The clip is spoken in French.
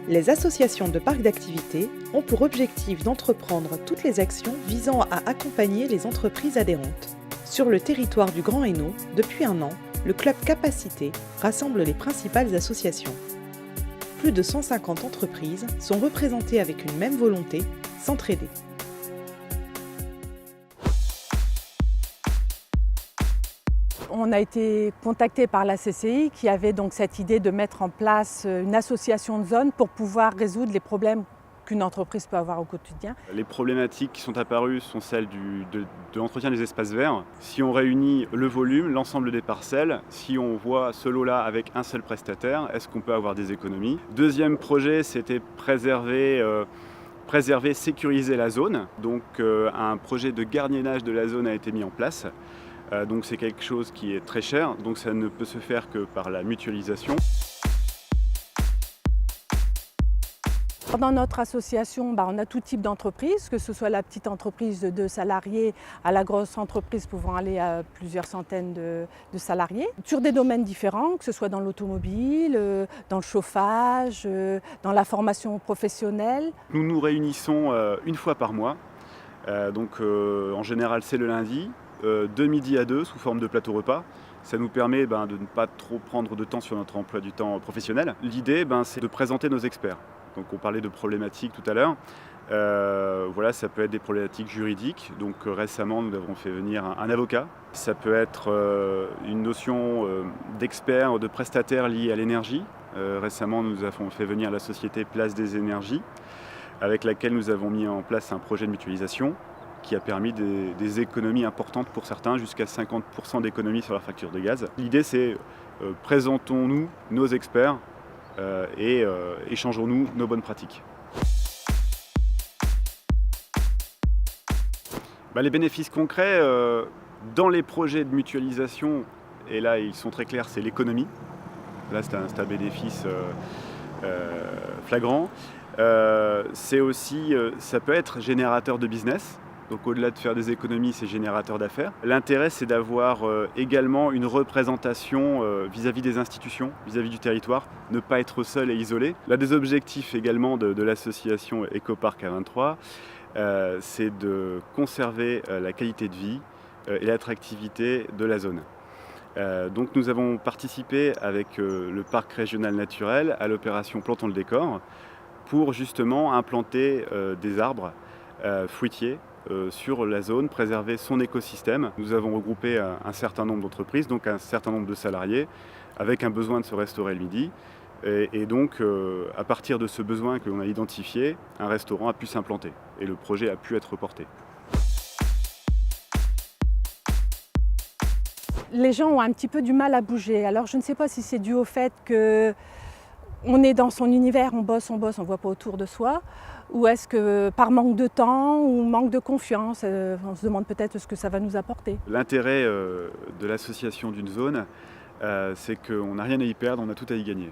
Les associations de parcs d'activités ont pour objectif d'entreprendre toutes les actions visant à accompagner les entreprises adhérentes. Sur le territoire du Grand Hainaut, depuis un an, le club Capacité rassemble les principales associations. Plus de 150 entreprises sont représentées avec une même volonté, s'entraider. On a été contacté par la CCI qui avait donc cette idée de mettre en place une association de zone pour pouvoir résoudre les problèmes qu'une entreprise peut avoir au quotidien. Les problématiques qui sont apparues sont celles de l'entretien des espaces verts. Si on réunit le volume, l'ensemble des parcelles, si on voit ce lot-là avec un seul prestataire, est-ce qu'on peut avoir des économies? Deuxième projet, c'était préserver, sécuriser la zone. Donc un projet de gardiennage de la zone a été mis en place. Donc c'est quelque chose qui est très cher, donc ça ne peut se faire que par la mutualisation. Dans notre association, on a tout type d'entreprise, que ce soit la petite entreprise de 2 salariés à la grosse entreprise pouvant aller à plusieurs centaines de salariés, sur des domaines différents, que ce soit dans l'automobile, dans le chauffage, dans la formation professionnelle. Nous nous réunissons une fois par mois, en général c'est le lundi, de midi à 2 sous forme de plateau repas. Ça nous permet de ne pas trop prendre de temps sur notre emploi du temps professionnel. L'idée, c'est de présenter nos experts. Donc on parlait de problématiques tout à l'heure. Ça peut être des problématiques juridiques. Donc récemment, nous avons fait venir un avocat. Ça peut être une notion d'expert, de prestataire lié à l'énergie. Récemment, nous avons fait venir la société Place des Énergies, avec laquelle nous avons mis en place un projet de mutualisation qui a permis des économies importantes pour certains, jusqu'à 50% d'économies sur leur facture de gaz. L'idée, c'est présentons-nous nos experts et échangeons-nous nos bonnes pratiques. Les bénéfices concrets, dans les projets de mutualisation, et là ils sont très clairs, c'est l'économie. Là c'est un bénéfice flagrant. C'est aussi, ça peut être générateur de business. Donc au-delà de faire des économies, c'est générateur d'affaires. L'intérêt, c'est d'avoir également une représentation vis-à-vis des institutions, vis-à-vis du territoire, ne pas être seul et isolé. L'un des objectifs également de l'association Ecoparc A23, c'est de conserver la qualité de vie et l'attractivité de la zone. Donc nous avons participé avec le parc régional naturel à l'opération Plantons le décor pour justement implanter des arbres fruitiers sur la zone, préserver son écosystème. Nous avons regroupé un certain nombre d'entreprises, donc un certain nombre de salariés, avec un besoin de se restaurer le midi. Et donc, à partir de ce besoin que l'on a identifié, un restaurant a pu s'implanter et le projet a pu être reporté. Les gens ont un petit peu du mal à bouger. Alors je ne sais pas si c'est dû au fait qu'on est dans son univers, on bosse, on ne voit pas autour de soi. Ou est-ce que par manque de temps ou manque de confiance, on se demande peut-être ce que ça va nous apporter. L'intérêt de l'association d'une zone, c'est qu'on n'a rien à y perdre, on a tout à y gagner.